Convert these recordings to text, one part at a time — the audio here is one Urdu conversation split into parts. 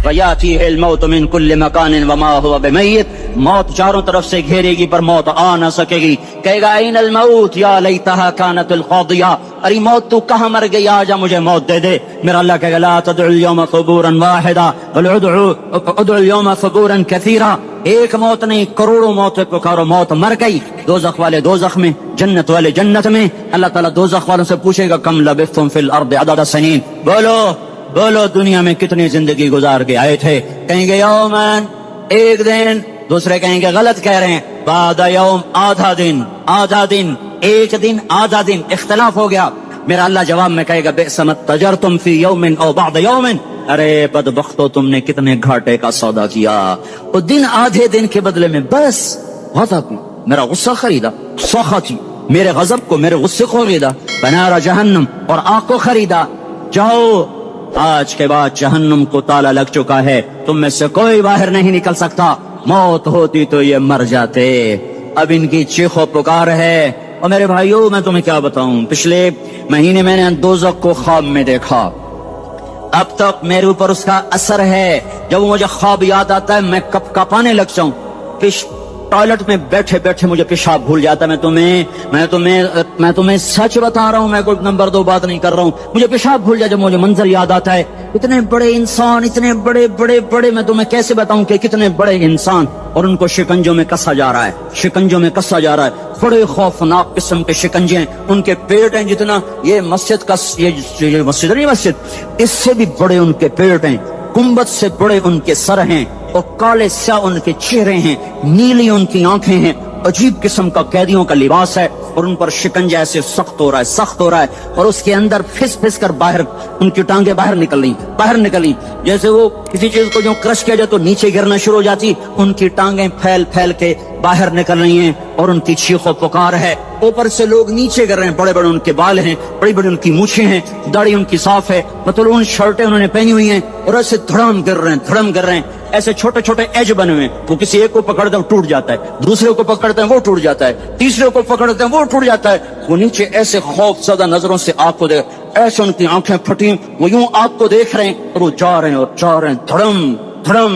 وَيَأْتِيهِ الْمَوْتُ مِنْ كُلِّ مَكَانٍ وَمَا هُوَ بِمَيِّتٍ، موت چاروں طرف سے گھیرے گی پر موت آ نہ سکے گی. کہے گا اَيْنَ الْمَوْتُ يَا لَيْتَهَا كَانَتِ الْقَاضِيَةَ، ارے موت تو کہاں مر گئی، آجا مجھے موت دے دے. میرا اللہ کہے گا لا تدعوا اليوم ثبورا واحدا بل ادعوا اليوم ثبورا كثيرا، ایک موت نہیں کروڑوں موت پکارو. موت مر گئی، دوزخ والے دوزخ میں، جنت والے جنت میں. اللہ تعالیٰ دوزخ والوں سے پوچھے گا کم لبثتم فی الارض عدد سنین، بولو دنیا میں کتنی زندگی گزار کے آئے تھے. کہیں گے یومن، ایک دن. دوسرے کہیں گے غلط کہہ رہے ہیں، بعد یوم، آدھا دن، ایک دن آدھا دن، اختلاف ہو گیا. میرا اللہ جواب میں کہے گا بئس ما تجرتم فی یوم او بعد یوم، ارے بدبختو تم نے کتنے گھاٹے کا سودا کیا. وہ دن آدھے دن کے بدلے میں بس غضب، میرا غصہ خریدا، سخطی، میرے غضب کو، میرے غصے کو خریدا. بنار جہنم، اور آگ کو خریدا. جاؤ، آج کے بعد جہنم کو تالا لگ چکا ہے، تم میں سے کوئی باہر نہیں نکل سکتا. موت ہوتی تو یہ مر جاتے. اب ان کی چیخ و پکار ہے. اور میرے بھائیوں میں تمہیں کیا بتاؤں، پچھلے مہینے میں نے دوزخ کو خواب میں دیکھا، اب تک میرے اوپر اس کا اثر ہے. جب مجھے خواب یاد آتا ہے میں کپ کپانے لگ جاؤں. ٹوائلٹ میں بیٹھے بیٹھے مجھے پیشاب بھول جاتا ہے. میں تمہیں سچ بتا رہا ہوں، میں کوئی نمبر 2 بات نہیں کر رہا ہوں. مجھے پیشاب بھول جائے جب مجھے منظر یاد آتا ہے. اتنے بڑے انسان، اتنے بڑے میں تمہیں کیسے بتاؤں کہ کتنے بڑے انسان، اور ان کو شکنجوں میں کسا جا رہا ہے. بڑے خوفناک قسم کے شکنجے ہیں. ان کے پیٹ ہیں جتنا یہ مسجد کا، یہ مسجد نہیں، مسجد اس سے بھی بڑے ان کے پیٹ ہیں. گنبد سے بڑے ان کے سر ہیں، اور کالے سیاہ ان کے چہرے ہیں، نیلی ان کی آنکھیں ہیں. عجیب قسم کا قیدیوں کا لباس ہے، اور ان پر شکنجہ ایسے سخت ہو رہا ہے. اور اس کے اندر پھس کر باہر ان کی ٹانگیں باہر نکلی جیسے وہ کسی چیز کو جو کرش کیا جائے تو نیچے گرنا شروع ہو جاتی. ان کی ٹانگیں پھیل کے باہر نکل رہی ہیں، اور ان کی چیخ و پکار ہے. اوپر سے لوگ نیچے گر رہے ہیں، بڑے ان کے بال ہیں، بڑی ان کی مونچھیں ہیں، داڑھی ان کی صاف ہے، مطلب ان شرٹیں انہوں نے پہنی ہوئی ہیں، اور ایسے دھڑم گر رہے ہیں. ایسے چھوٹے ایج بنے ہوئے ہیں. وہ کسی ایک کو پکڑتے ہیں ٹوٹ جاتا ہے، دوسرے کو پکڑتے ہیں وہ ٹوٹ جاتا ہے، تیسرے کو پکڑتے ہیں وہ ٹوٹ جاتا ہے. وہ نیچے ایسے خوف زدہ نظروں سے آگ کو دیکھ، ایسے ان کی آنکھیں پھٹی، وہ یوں آگ کو دیکھ رہے ہیں، اور وہ جا رہے ہیں دھڑم،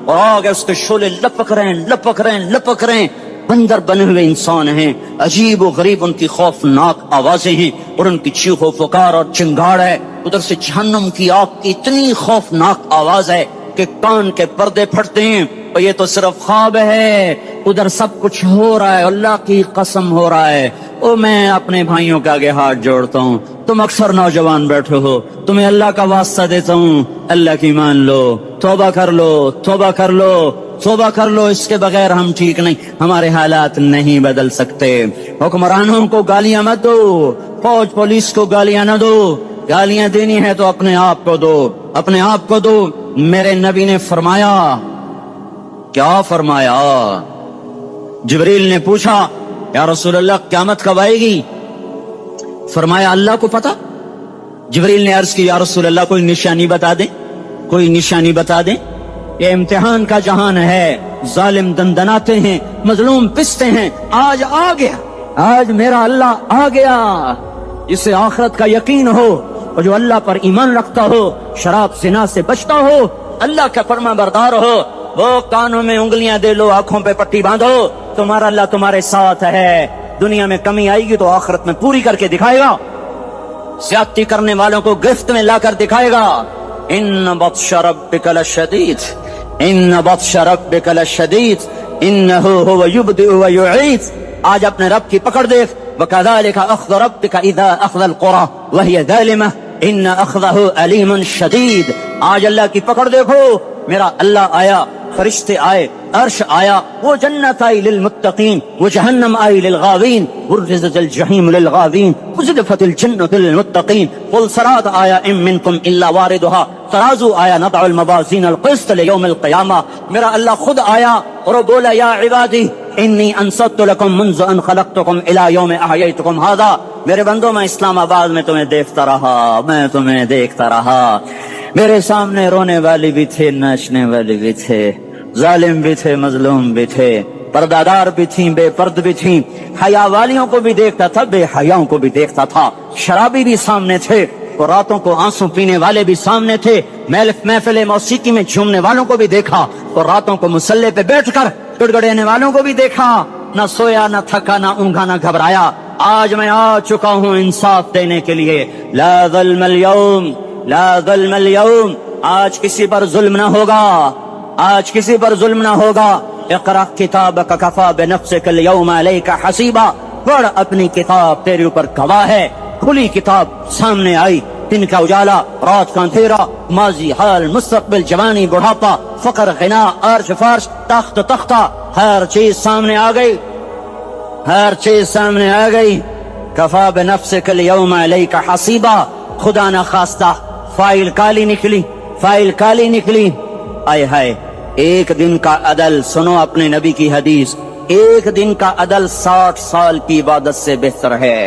اور آگ اس کے شعلے لپک رہے ہیں. بندر بنے ہوئے انسان ہیں، عجیب و غریب ان کی خوفناک آوازیں ہیں، اور ان کی چیخ و پکار اور چنگاڑ ہے. ادھر سے جہنم کی آگ کی اتنی خوفناک آواز ہے کہ کان کے پردے پھٹتے ہیں. اور یہ تو صرف خواب ہے، ادھر سب کچھ ہو رہا ہے، اللہ کی قسم ہو رہا ہے. میں اپنے بھائیوں کے آگے ہاتھ جوڑتا ہوں، تم اکثر نوجوان بیٹھے ہو، تمہیں اللہ کا واسطہ دیتا ہوں، اللہ کی مان لو، توبہ کر لو. اس کے بغیر ہم ٹھیک نہیں، ہمارے حالات نہیں بدل سکتے. حکمرانوں کو گالیاں مت دو، فوج پولیس کو گالیاں نہ دو. گالیاں دینی ہے تو اپنے آپ کو دو. میرے نبی نے فرمایا، کیا فرمایا؟ جبریل نے پوچھا یا رسول اللہ قیامت کب آئے گی؟ فرمایا اللہ کو پتا. جبریل نے عرض کی یا رسول اللہ کوئی نشانی بتا دیں. یہ امتحان کا جہان ہے، ظالم دندناتے ہیں، مظلوم پستے ہیں. آج آ گیا، آج میرا اللہ آ گیا. جسے آخرت کا یقین ہو، اور جو اللہ پر ایمان رکھتا ہو، شراب زنا سے بچتا ہو، اللہ کا فرما بردار ہو، وہ کانوں میں انگلیاں دے لو، آنکھوں پہ پٹی باندھو، تمہارا اللہ تمہارے ساتھ ہے. دنیا میں کمی آئے گی تو آخرت میں پوری کر کے دکھائے گا. زیادتی کرنے والوں کو گرفت میں لا کر دکھائے گا. ان بطش ربک لشدید انہ هو یبدئ ویعید. آج اپنے رب کی پکڑ دیکھ. وکذالک اخذ ربک اذا اخذ القری وہی ظالمہ ان اخذہ علیم شدید. آج اللہ کی پکڑ دیکھو. میرا اللہ آیا، فرشتے آئے، عرش آیا، وہ جنت آئی للمتقین، وہ جہنم آئی للغاوین، برزت الجحیم للغاوین، وزلفت الجنت للمتقین. قل صراط آیا ام منکم الا واردها. ترازو آیا نضع الموازین القسط لیوم القیامہ. میرا اللہ خود آیا اور وہ بولا یا عبادی انی انصت لکم منذ ان خلقتکم الی یوم احییتکم ھذا. میرے بندوں میں اسلام آباد میں تمہیں دیکھتا رہا. میرے سامنے رونے والی بھی تھے، ناچنے والی بھی تھے، ظالم بھی تھے، مظلوم بھی تھے، پردادار بھی تھیں، بے پرد بھی تھیں. حیا والیوں کو بھی دیکھتا تھا، بے حیاؤں کو بھی دیکھتا تھا. شرابی بھی سامنے تھے، وہ راتوں کو آنسو پینے والے بھی سامنے تھے، محفل موسیقی میں جھومنے والوں کو بھی دیکھا، اور راتوں کو مصلے پہ بیٹھ کر گڑگڑانے والوں کو بھی دیکھا، نہ سویا نہ تھکا نہ اونگا نہ گھبرایا۔ آج میں آ چکا ہوں انصاف دینے کے لیے، لا ظلم اليوم، لا ظلم اليوم، آج کسی پر ظلم نہ ہوگا، آج کسی پر ظلم نہ ہوگا۔ اقرأ کتابک کفی بنفسک اليوم علیک حسیبا، پڑھ اپنی کتاب، تیرے اوپر گواہ ہے۔ کھلی کتاب سامنے آئی، دن کا اجالا، رات کا اندھیرا، ماضی حال مستقبل جوانی بڑھاپا، فقر غنا عرش فرش تخت تختہ، ہر چیز سامنے آ گئی، ہر چیز سامنے آ گئی۔ کفی بنفسک اليوم علیک حسیبا، خدا نہ خواستہ فائل کالی نکلی، فائل کالی نکلی۔ آئے ہائے، ایک دن کا عدل، سنو اپنے نبی کی حدیث، ایک دن کا عدل 60 سال کی عبادت سے بہتر ہے۔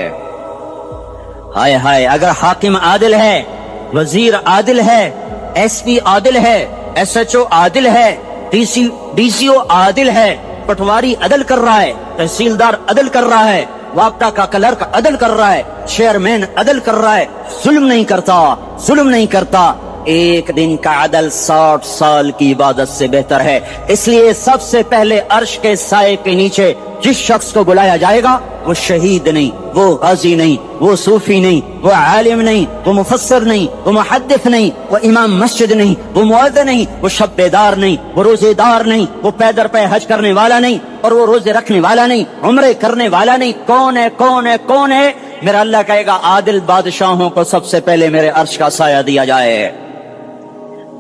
ہائے ہائے، اگر حاکم عادل ہے، وزیر عادل ہے، ایس پی عادل ہے، ایس ایچ او عادل ہے، ڈی سی او عادل ہے، پٹواری عدل کر رہا ہے، تحصیلدار عدل کر رہا ہے، وابطہ کا کلرک عدل کر رہا ہے، چیئرمین عدل کر رہا ہے، ظلم نہیں کرتا، ظلم نہیں کرتا، ایک دن کا عدل 60 سال کی عبادت سے بہتر ہے۔ اس لیے سب سے پہلے عرش کے سائے کے نیچے جس شخص کو بلایا جائے گا وہ شہید نہیں، وہ غازی نہیں، وہ صوفی نہیں، وہ عالم نہیں، وہ مفسر نہیں، وہ محدث نہیں، وہ امام مسجد نہیں، وہ مؤذن نہیں، وہ شب بیدار نہیں، وہ روزے دار نہیں، وہ پیدر پہ حج کرنے والا نہیں، اور وہ روزے رکھنے والا نہیں، عمرے کرنے والا نہیں۔ کون ہے، کون ہے، کون ہے؟ میرا اللہ کہے گا عادل بادشاہوں کو سب سے پہلے میرے عرش کا سایہ دیا جائے۔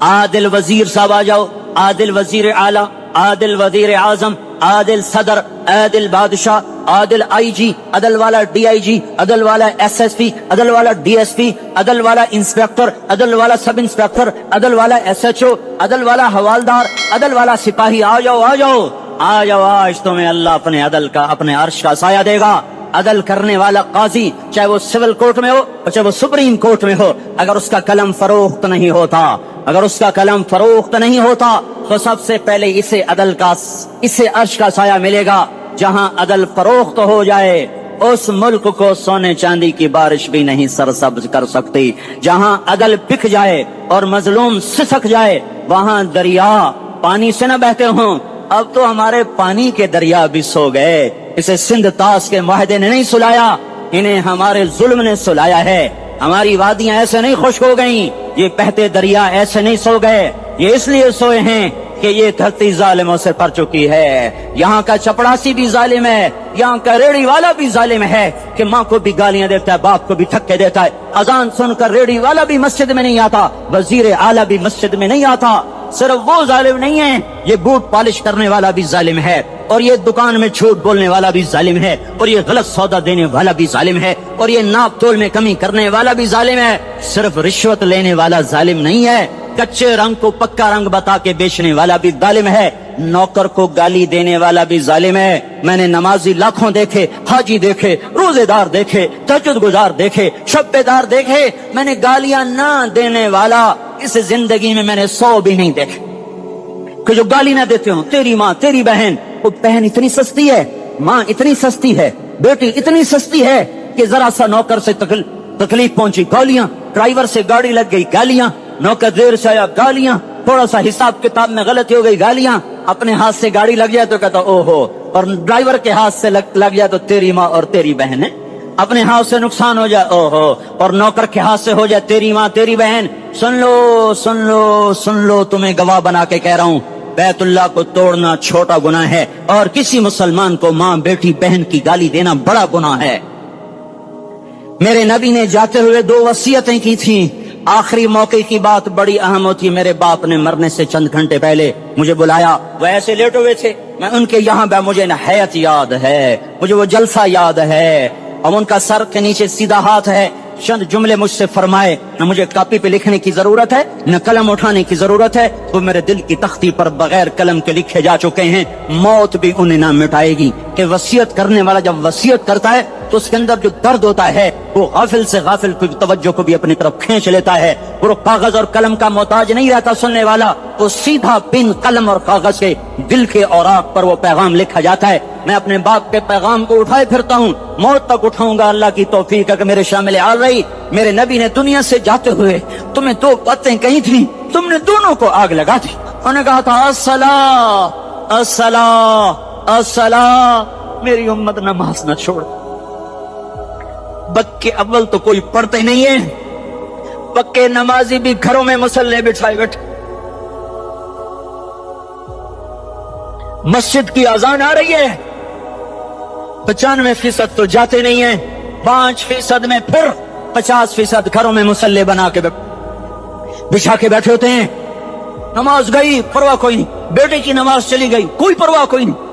عادل وزیر صاحب آ جاؤ، عادل وزیر اعلیٰ، عادل وزیر اعظم، عادل صدر، عادل بادشاہ، عادل آئی جی، عدل والا ڈی آئی جی، عدل والا ایس ایس پی، عدل والا ڈی ایس پی، عدل والا انسپیکٹر، عدل والا سب انسپیکٹر، عدل والا ایس ایچ او، عدل والا حوالدار، عدل والا سپاہی، آ جاؤ آ جاؤ آ جاؤ، آج تمہیں اللہ اپنے عدل کا، اپنے عرش کا سایہ دے گا۔ عدل کرنے والا قاضی، چاہے وہ سول کورٹ میں ہو اور چاہے وہ سپریم کورٹ میں ہو، اگر اس کا قلم فروخت نہیں ہوتا، اگر اس کا قلم فروخت نہیں ہوتا تو سب سے پہلے اسے عدل کا، اسے عرش کا سایہ ملے گا۔ جہاں عدل فروخت ہو جائے اس ملک کو سونے چاندی کی بارش بھی نہیں سرسبز کر سکتی۔ جہاں عدل بک جائے اور مظلوم سسک جائے وہاں دریا پانی سے نہ بہتے ہوں۔ اب تو ہمارے پانی کے دریا بھی سو گئے، اسے سندھ طاس کے معاہدے نے نہیں سلایا، انہیں ہمارے ظلم نے سلایا ہے۔ ہماری وادیاں ایسے نہیں خشک ہو گئیں، یہ بہتے دریا ایسے نہیں سو گئے، یہ اس لیے سوئے ہیں کہ یہ دھرتی ظالموں سے پر چکی ہے۔ یہاں کا چپڑاسی بھی ظالم ہے، یہاں کا ریڑی والا بھی ظالم ہے کہ ماں کو بھی گالیاں دیتا ہے، باپ کو بھی دھکے دیتا ہے۔ اذان سن کر ریڑی والا بھی مسجد میں نہیں آتا، وزیر اعلیٰ بھی مسجد میں نہیں آتا۔ صرف وہ ظالم نہیں ہے، یہ بوٹ پالش کرنے والا بھی ظالم ہے، اور یہ دکان میں جھوٹ بولنے والا بھی ظالم ہے، اور یہ غلط سودا دینے والا بھی ظالم ہے، اور یہ ناپ تول میں کمی کرنے والا بھی ظالم ہے۔ صرف رشوت لینے والا ظالم نہیں ہے، کچے رنگ کو پکا رنگ بتا کے بیچنے والا بھی ظالم ہے، نوکر کو گالی دینے والا بھی ظالم ہے۔ میں نے نمازی لاکھوں دیکھے، حاجی دیکھے، روزے دار دیکھے، تہجد گزار دیکھے، شب بیدار دیکھے، میں نے گالیاں نہ دینے والا اس زندگی میں نے 100 بھی نہیں دیکھے کہ جو گالی نہ دیتے ہوں۔ تیری ماں، تیری بہن، وہ بہن اتنی سستی ہے، ماں اتنی سستی ہے، بیٹی اتنی سستی ہے کہ ذرا سا نوکر سے تکلیف پہنچی گالیاں، ڈرائیور سے گاڑی لگ گئی گالیاں، نوکر دیر سے آیا گالیاں، تھوڑا سا حساب کتاب میں غلطی ہو گئی گالیاں، اپنے ہاتھ سے گاڑی لگ جائے تو کہتا او ہو، اور ڈرائیور کے ہاتھ سے لگ جائے تو تیری ماں اور تیری بہن ہے، اپنے ہاتھ سے نقصان ہو جائے او ہو، اور نوکر کے ہاتھ سے ہو جائے تیری ماں تیری بہن۔ سن لو سن لو سن لو، تمہیں گواہ بنا کے کہہ رہا ہوں، بیت اللہ کو توڑنا چھوٹا گناہ ہے، اور کسی مسلمان کو ماں بیٹی بہن کی گالی دینا بڑا گناہ ہے۔ میرے نبی نے جاتے ہوئے 2 وصیتیں کی تھیں، آخری موقع کی بات بڑی اہم ہوتی۔ میرے باپ نے مرنے سے چند گھنٹے پہلے مجھے بلایا، وہ ایسے لیٹ ہوئے تھے، میں ان کے یہاں مجھے نہایت یاد ہے، مجھے وہ جلسہ یاد ہے، اور ان کا سر کے نیچے سیدھا ہاتھ ہے۔ چند جملے مجھ سے فرمائے، نہ مجھے کاپی پہ لکھنے کی ضرورت ہے نہ قلم اٹھانے کی ضرورت ہے، وہ میرے دل کی تختی پر بغیر قلم کے لکھے جا چکے ہیں، موت بھی انہیں نہ مٹائے گی۔ کہ وصیت کرنے والا جب وصیت کرتا ہے تو اس کے اندر جو درد ہوتا ہے وہ غافل سے غافل کی توجہ کو بھی اپنی طرف کھینچ لیتا ہے. وہ کاغذ اور قلم کا محتاج نہیں رہتا سننے والا, وہ سیدھا بن قلم اور کاغذ کے دل کے اوراق پر وہ پیغام لکھا جاتا ہے. میں اپنے باپ کے پیغام کو اٹھائے پھرتا ہوں, موت تک اٹھاؤں گا. اللہ کی توفیق ہے کہ میرے شامل آل رہی, میرے نبی نے دنیا سے جاتے ہوئے تمہیں دو باتیں کہی تھی, تم نے دونوں کو آگ لگا دی. انہوں نے کہا تھا الصلاۃ الصلاۃ الصلاۃ, میری امت نماز نہ چھوڑ. بکے اول تو کوئی پڑھتے نہیں ہے, پکے نمازی بھی گھروں میں مصلے بٹھائے بیٹھے. مسجد کی اذان آ رہی ہے, 95% تو جاتے نہیں ہیں, 5% میں پھر 50% گھروں میں مصلے بنا کے بچھا کے بیٹھے ہوتے ہیں. نماز گئی پرواہ کوئی نہیں, بیٹے کی نماز چلی گئی کوئی پرواہ کوئی نہیں.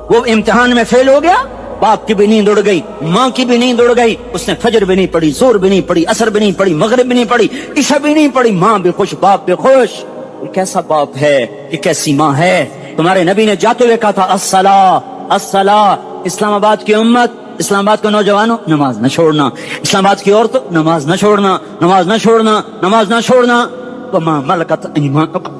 وہ امتحان میں فیل ہو گیا, باپ کی بھی نیند اڑ گئی, ماں کی بھی نیند اڑ گئی, اس نے فجر بھی نہیں پڑھی, ظہر بھی نہیں پڑھی, عصر بھی نہیں پڑھی, مغرب بھی نہیں پڑھی, عشاء بھی نہیں پڑھی. ماں بھی خوش, باپ بھی خوش. یہ کیسا باپ ہے, یہ کیسی ماں ہے. تمہارے نبی نے جاتے ہوئے کہا تھا الصلاۃ الصلاۃ. اسلام آباد کی امت, اسلام آباد کے نوجوانوں, نماز نہ چھوڑنا. اسلام آباد کی عورتوں, نماز نہ چھوڑنا, نماز نہ چھوڑنا, نماز نہ چھوڑنا. وما ملکت ایمانکم,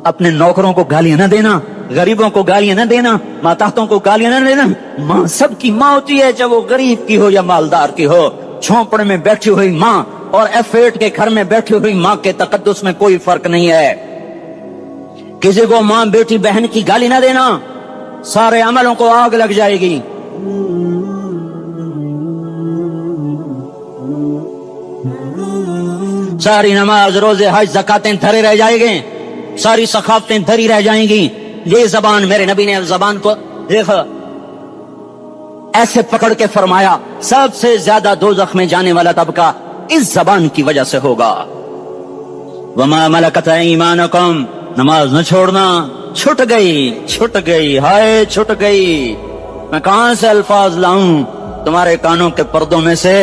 اپنے نوکروں کو گالیاں نہ دینا, غریبوں کو گالیاں نہ دینا, ماتحتوں کو گالیاں نہ دینا. ماں سب کی ماں ہوتی ہے, چاہے وہ غریب کی ہو یا مالدار کی ہو. جھونپڑے میں بیٹھی ہوئی ماں اور F8 کے گھر میں بیٹھی ہوئی ماں کے تقدس میں کوئی فرق نہیں ہے. کسی کو ماں بیٹی بہن کی گالی نہ دینا, سارے عملوں کو آگ لگ جائے گی. ساری نماز روزے حج زکاتیں دھرے رہ جائیں گے, ساری ثقافتیں دھری رہ جائیں گی. یہ زبان, میرے نبی نے زبان کو دیکھا ایسے پکڑ کے فرمایا سب سے زیادہ دوزخ میں جانے والا طبقہ اس زبان کی وجہ سے ہوگا. وما ملکت ایمانکم, نماز نہ چھوڑنا. چھٹ گئی ہائے چھٹ گئی. میں کہاں سے الفاظ لاؤں تمہارے کانوں کے پردوں میں سے,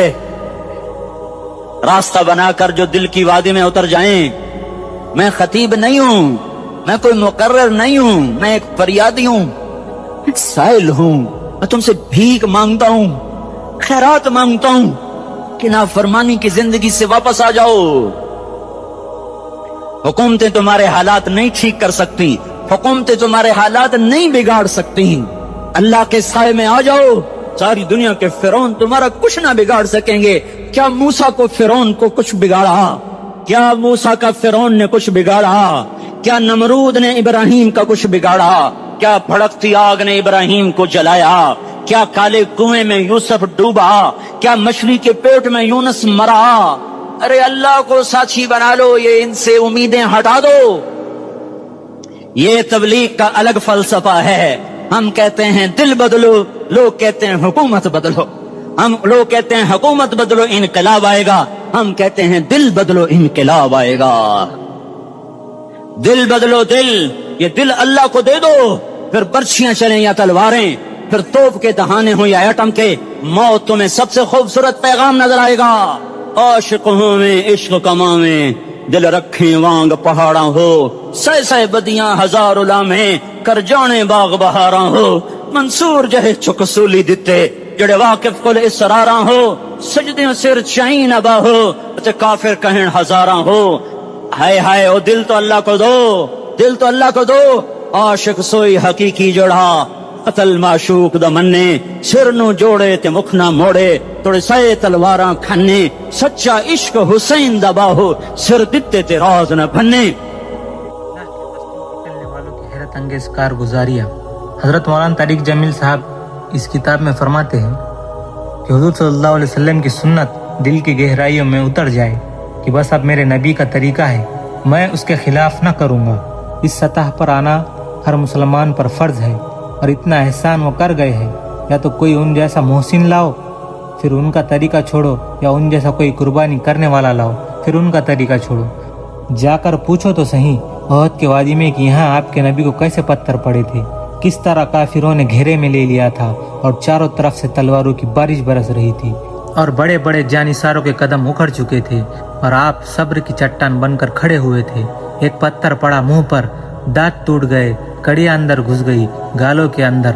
راستہ بنا کر جو دل کی وادی میں اتر جائیں. میں خطیب نہیں ہوں, میں کوئی مقرر نہیں ہوں, میں ایک فریادی ہوں, ایک سائل ہوں. میں تم سے بھیک مانگتا ہوں, خیرات مانگتا ہوں کہ نافرمانی کی زندگی سے واپس آ جاؤ. حکومتیں تمہارے حالات نہیں ٹھیک کر سکتی, حکومتیں تمہارے حالات نہیں بگاڑ سکتی. اللہ کے سائے میں آ جاؤ, ساری دنیا کے فرعون تمہارا کچھ نہ بگاڑ سکیں گے. کیا موسیٰ کو فرعون کو کچھ بگاڑا؟ کیا موسیٰ کا فرعون نے کچھ بگاڑا؟ کیا نمرود نے ابراہیم کا کچھ بگاڑا؟ کیا بھڑکتی آگ نے ابراہیم کو جلایا؟ کیا کالے کنویں میں یوسف ڈوبا؟ کیا مچھلی کے پیٹ میں یونس مرا؟ ارے اللہ کو ساتھی بنا لو, یہ ان سے امیدیں ہٹا دو. یہ تبلیغ کا الگ فلسفہ ہے. ہم کہتے ہیں دل بدلو, لوگ کہتے ہیں حکومت بدلو. لوگ کہتے ہیں حکومت بدلو انقلاب آئے گا, ہم کہتے ہیں دل بدلو انقلاب آئے گا. دل بدلو, دل, یہ دل اللہ کو دے دو, پھر برچیاں چلیں یا تلواریں, پھر توپ کے دہانے ہوں یا ایٹم کے, موت تمہیں سب سے خوبصورت پیغام نظر آئے گا. عاشق ہوں میں عشق کماں میں, دل رکھیں وانگ پہاڑاں ہو, سہ بدیاں ہزار لامیں, کر جانے باغ بہاراں ہو. منصور جہے چکسولی دتے, جڑے واقف کل اسراراں ہو, سجدیں سر چائیں نبا ہو, کافر کہیں ہزاراں ہو. ہائے ہائے او دل تو اللہ کو دو, دل تو اللہ کو دو. عاشق سوئی حقیقی جڑا, قتل معشوق دا مننے, سر نو جوڑے تے مکھ نہ موڑے, توڑے سائے تلواراں کھنے, سچا عشق حسین دا باہو, سر دتے تے راز نہ بھنے. والوں کی حیرت انگیز کارگزاریاں. حضرت مولانا طارق جمیل صاحب اس کتاب میں فرماتے ہیں کہ حضور صلی اللہ علیہ وسلم کی سنت دل کی گہرائیوں میں اتر جائے کہ بس اب میرے نبی کا طریقہ ہے, میں اس کے خلاف نہ کروں گا. اس سطح پر آنا ہر مسلمان پر فرض ہے, اور اتنا احسان وہ کر گئے ہیں. یا تو کوئی ان جیسا محسن لاؤ, پھر ان کا طریقہ چھوڑو, یا ان جیسا کوئی قربانی کرنے والا لاؤ, پھر ان کا طریقہ چھوڑو. جا کر پوچھو تو صحیح احد کے وادی میں کہ یہاں آپ کے نبی کو کیسے پتھر پڑے تھے, کس طرح کافروں نے گھیرے میں لے لیا تھا, اور چاروں طرف سے تلواروں کی بارش برس رہی تھی, اور بڑے بڑے جانثاروں کے قدم اکھڑ چکے تھے, اور آپ صبر کی چٹان بن کر کھڑے ہوئے تھے. ایک پتھر پڑا منہ پر, دانت ٹوٹ گئے, کڑیاں اندر گھس گئی گالوں کے اندر,